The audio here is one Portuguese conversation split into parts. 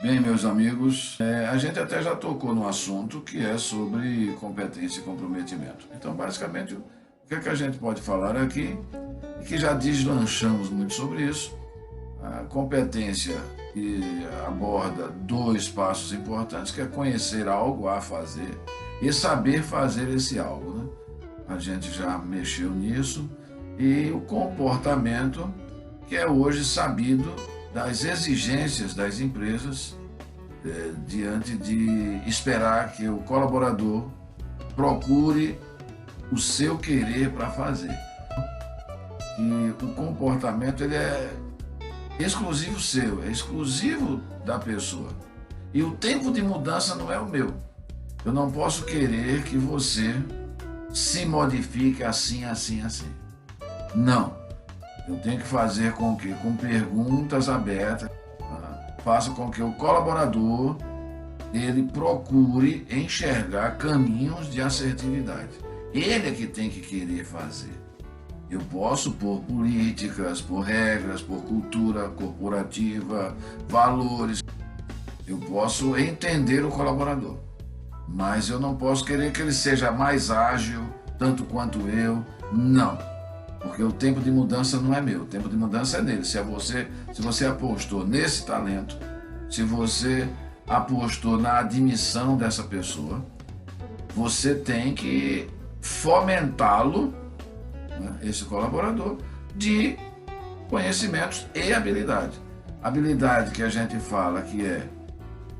Bem, meus amigos, a gente até já tocou no assunto que é sobre competência e comprometimento. Então, basicamente, o que é que a gente pode falar aqui, e que já deslanchamos muito sobre isso, a competência que aborda dois passos importantes, que é conhecer algo a fazer e saber fazer esse algo, né? A gente já mexeu nisso, e o comportamento, que é hoje sabido das exigências das empresas diante de esperar que o colaborador procure o seu querer para fazer. E o comportamento ele é exclusivo seu, é exclusivo da pessoa. E o tempo de mudança não é o meu. Eu não posso querer que você se modifique assim, assim, assim. Não. Eu tenho que fazer com que, com perguntas abertas, faça com que o colaborador ele procure enxergar caminhos de assertividade. Ele é que tem que querer fazer. Eu posso por políticas, por regras, por cultura corporativa, valores. Eu posso entender o colaborador, mas eu não posso querer que ele seja mais ágil, tanto quanto eu. Não. Porque o tempo de mudança não é meu, o tempo de mudança é dele. Se você apostou nesse talento, se você apostou na admissão dessa pessoa, você tem que fomentá-lo, né, esse colaborador, de conhecimentos e habilidade. Habilidade que a gente fala que é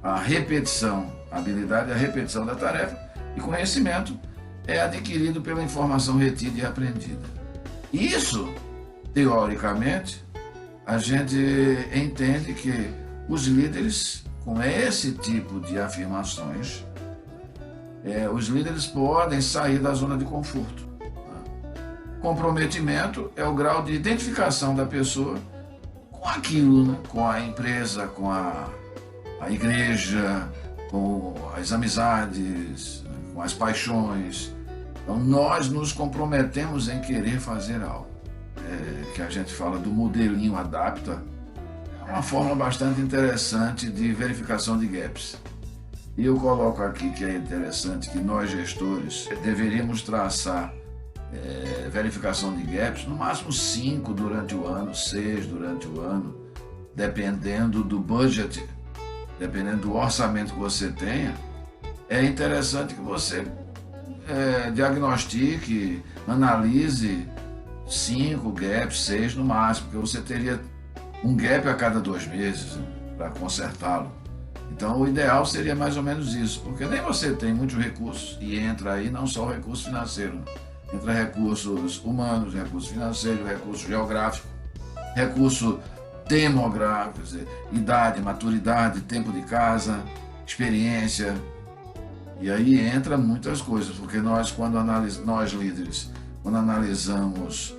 a repetição, habilidade é a repetição da tarefa, e conhecimento é adquirido pela informação retida e aprendida. Isso, teoricamente, a gente entende que os líderes, com esse tipo de afirmações, os líderes podem sair da zona de conforto. Comprometimento é o grau de identificação da pessoa com aquilo, né? Com a empresa, com a igreja, com as amizades, com as paixões. Então, nós nos comprometemos em querer fazer algo. Que a gente fala do modelinho adapta, é uma forma bastante interessante de verificação de gaps. E eu coloco aqui que é interessante que nós, gestores, deveríamos traçar verificação de gaps, no máximo 5 durante o ano, 6 durante o ano, dependendo do budget, dependendo do orçamento que você tenha. É interessante que você diagnostique, analise 5 gaps, 6 no máximo, porque você teria um gap a cada 2 meses, né, para consertá-lo. Então o ideal seria mais ou menos isso, porque nem você tem muitos recursos, e entra aí não só o recurso financeiro, né? Entra recursos humanos, recursos financeiros, recurso geográfico, recurso demográfico, quer dizer, idade, maturidade, tempo de casa, experiência. E aí entra muitas coisas, porque nós líderes, quando analisamos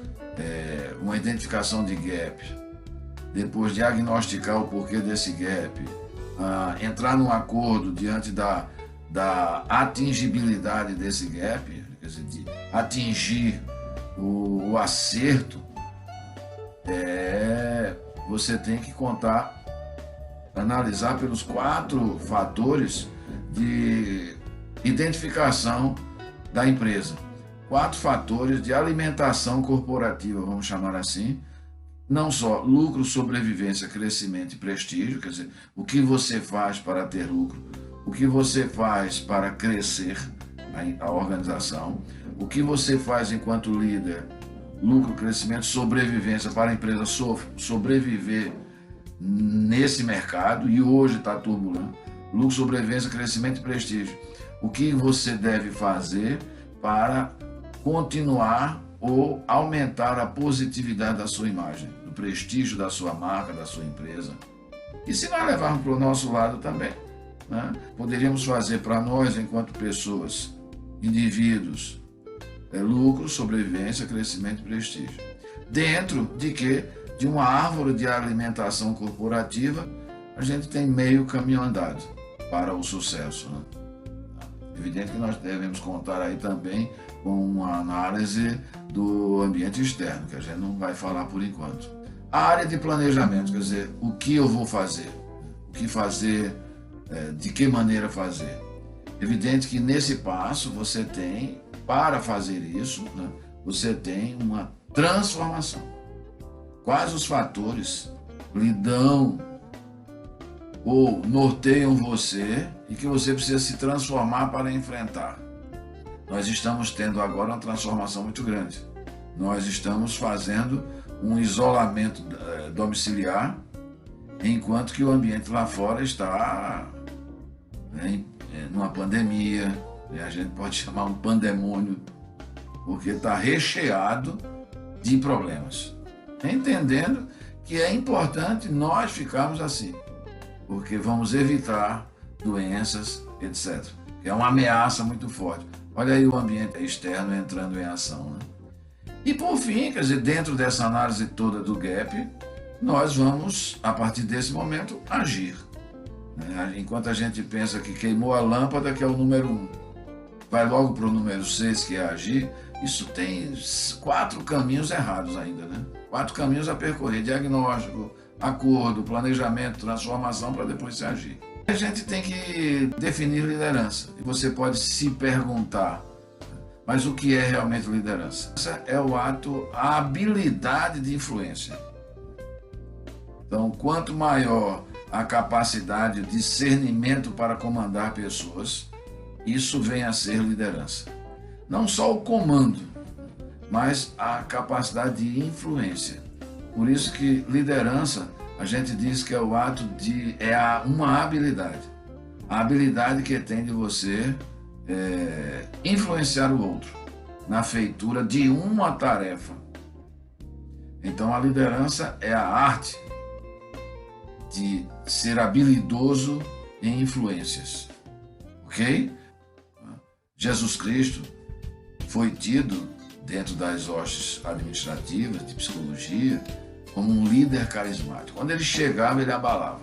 uma identificação de gap, depois diagnosticar o porquê desse gap, entrar num acordo diante da atingibilidade desse gap, quer dizer, de atingir o acerto, você tem que analisar pelos 4 fatores de identificação da empresa. 4 fatores de alimentação corporativa, vamos chamar assim. Não só lucro, sobrevivência, crescimento e prestígio, quer dizer, o que você faz para ter lucro, o que você faz para crescer a organização, o que você faz enquanto líder, lucro, crescimento, sobrevivência para a empresa sobreviver nesse mercado, e hoje está turbulento, lucro, sobrevivência, crescimento e prestígio. O que você deve fazer para continuar ou aumentar a positividade da sua imagem, do prestígio da sua marca, da sua empresa. E se nós levarmos para o nosso lado também, né, poderíamos fazer para nós, enquanto pessoas, indivíduos, lucro, sobrevivência, crescimento e prestígio. Dentro de quê? De uma árvore de alimentação corporativa, a gente tem meio caminho andado para o sucesso, né? Evidente que nós devemos contar aí também com uma análise do ambiente externo, que a gente não vai falar por enquanto. A área de planejamento, quer dizer, o que eu vou fazer, o que fazer, de que maneira fazer. Evidente que nesse passo você tem, para fazer isso, né, você tem uma transformação. Quais os fatores lhe dão ou norteiam você e que você precisa se transformar para enfrentar? Nós estamos tendo agora uma transformação muito grande. Nós estamos fazendo um isolamento domiciliar, enquanto que o ambiente lá fora está numa pandemia, a gente pode chamar um pandemônio, porque está recheado de problemas. Entendendo que é importante nós ficarmos assim, porque vamos evitar doenças, etc. É uma ameaça muito forte. Olha aí o ambiente externo entrando em ação, né? E por fim, quer dizer, dentro dessa análise toda do gap, nós vamos, a partir desse momento, agir. Enquanto a gente pensa que queimou a lâmpada, que é o número 1, vai logo para o número 6, que é agir, isso tem 4 caminhos errados ainda, né? 4 caminhos a percorrer: diagnóstico, acordo, planejamento, transformação, para depois se agir. A gente tem que definir liderança. E você pode se perguntar, mas o que é realmente liderança? Essa é o ato, a habilidade de influência. Então, quanto maior a capacidade de discernimento para comandar pessoas, isso vem a ser liderança. Não só o comando, mas a capacidade de influência. Por isso que liderança, a gente diz que é o ato de... uma habilidade. A habilidade que tem de você influenciar o outro na feitura de uma tarefa. Então a liderança é a arte de ser habilidoso em influências. Ok? Jesus Cristo foi tido, dentro das hostes administrativas, de psicologia, como um líder carismático. Quando ele chegava, ele abalava.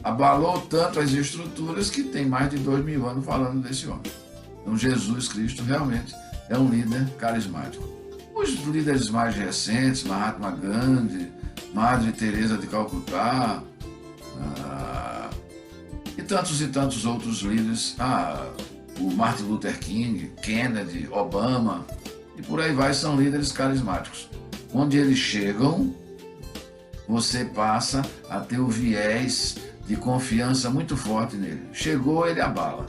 Abalou tanto as estruturas que tem mais de 2000 anos falando desse homem. Então Jesus Cristo realmente é um líder carismático. Os líderes mais recentes, Mahatma Gandhi, Madre Teresa de Calcutá, e tantos outros líderes, o Martin Luther King, Kennedy, Obama, e por aí vai, são líderes carismáticos. Onde eles chegam, você passa a ter o viés de confiança muito forte nele. Chegou, ele abala.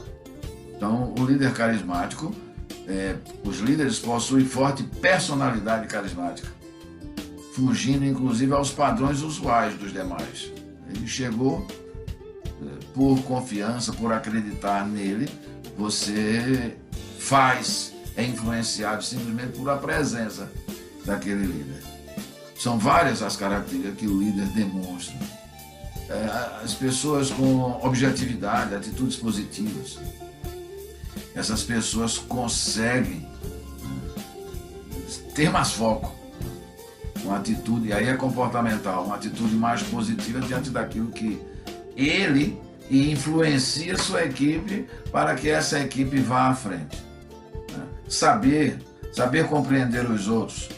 Então, o líder carismático, os líderes possuem forte personalidade carismática, fugindo inclusive aos padrões usuais dos demais. Ele chegou, por confiança, por acreditar nele, você é influenciado simplesmente por a presença daquele líder. São várias as características que o líder demonstra. As pessoas com objetividade, atitudes positivas, essas pessoas conseguem ter mais foco, uma atitude, e aí é comportamental, uma atitude mais positiva diante daquilo que ele influencia sua equipe para que essa equipe vá à frente. Saber compreender os outros.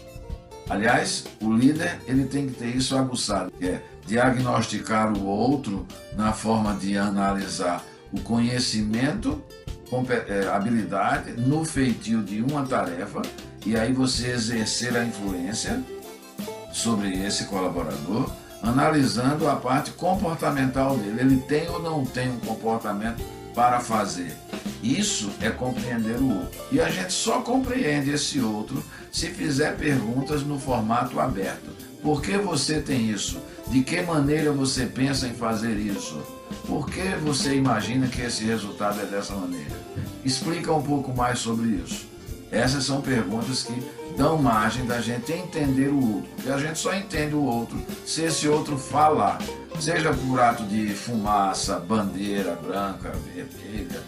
Aliás, o líder ele tem que ter isso aguçado, que é diagnosticar o outro na forma de analisar o conhecimento, habilidade no feitio de uma tarefa, e aí você exercer a influência sobre esse colaborador, analisando a parte comportamental dele. Ele tem ou não tem um comportamento para fazer. Isso é compreender o outro. E a gente só compreende esse outro se fizer perguntas no formato aberto. Por que você tem isso? De que maneira você pensa em fazer isso? Por que você imagina que esse resultado é dessa maneira? Explica um pouco mais sobre isso. Essas são perguntas que dão margem da gente entender o outro. Porque a gente só entende o outro se esse outro falar. Seja por ato de fumaça, bandeira branca, vermelha,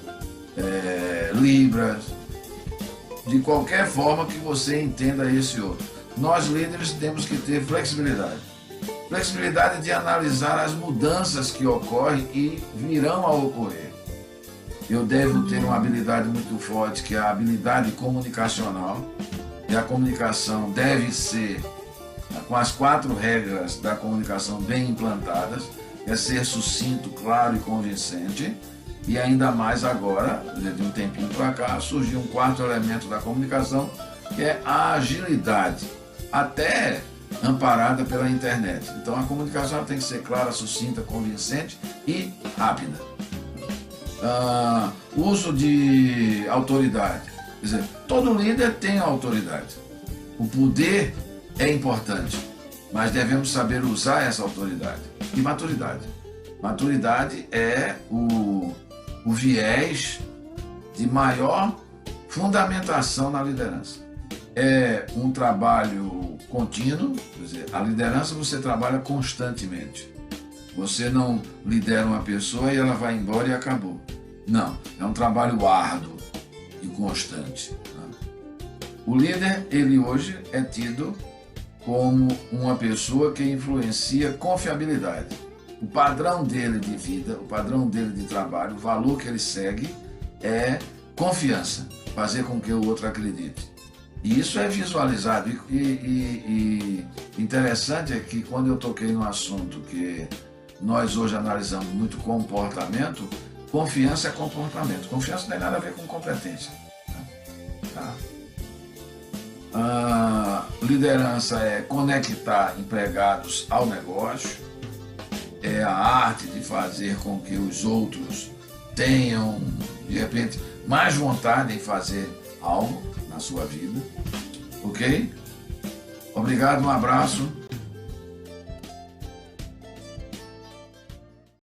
libras, de qualquer forma que você entenda esse outro. Nós líderes temos que ter flexibilidade. Flexibilidade de analisar as mudanças que ocorrem e virão a ocorrer. Eu devo ter uma habilidade muito forte, que é a habilidade comunicacional. E a comunicação deve ser com as 4 regras da comunicação bem implantadas. é ser sucinto, claro e convincente. E ainda mais agora, de um tempinho para cá, surgiu um quarto elemento da comunicação, que é a agilidade, até amparada pela internet. Então a comunicação tem que ser clara, sucinta, convincente e rápida. Uso de autoridade. Quer dizer, todo líder tem autoridade. O poder é importante, mas devemos saber usar essa autoridade. E maturidade. Maturidade é o viés de maior fundamentação na liderança. É um trabalho contínuo, quer dizer, a liderança você trabalha constantemente. Você não lidera uma pessoa e ela vai embora e acabou. Não, é um trabalho árduo e constante. O líder, ele hoje é tido como uma pessoa que influencia confiabilidade. O padrão dele de vida, o padrão dele de trabalho, o valor que ele segue é confiança, fazer com que o outro acredite. E isso é visualizado. E interessante é que quando eu toquei no assunto que nós hoje analisamos muito comportamento, confiança é comportamento. Confiança não tem nada a ver com competência. Tá? Liderança é conectar empregados ao negócio, é a arte de fazer com que os outros tenham, de repente, mais vontade em fazer algo na sua vida. Ok? Obrigado, um abraço.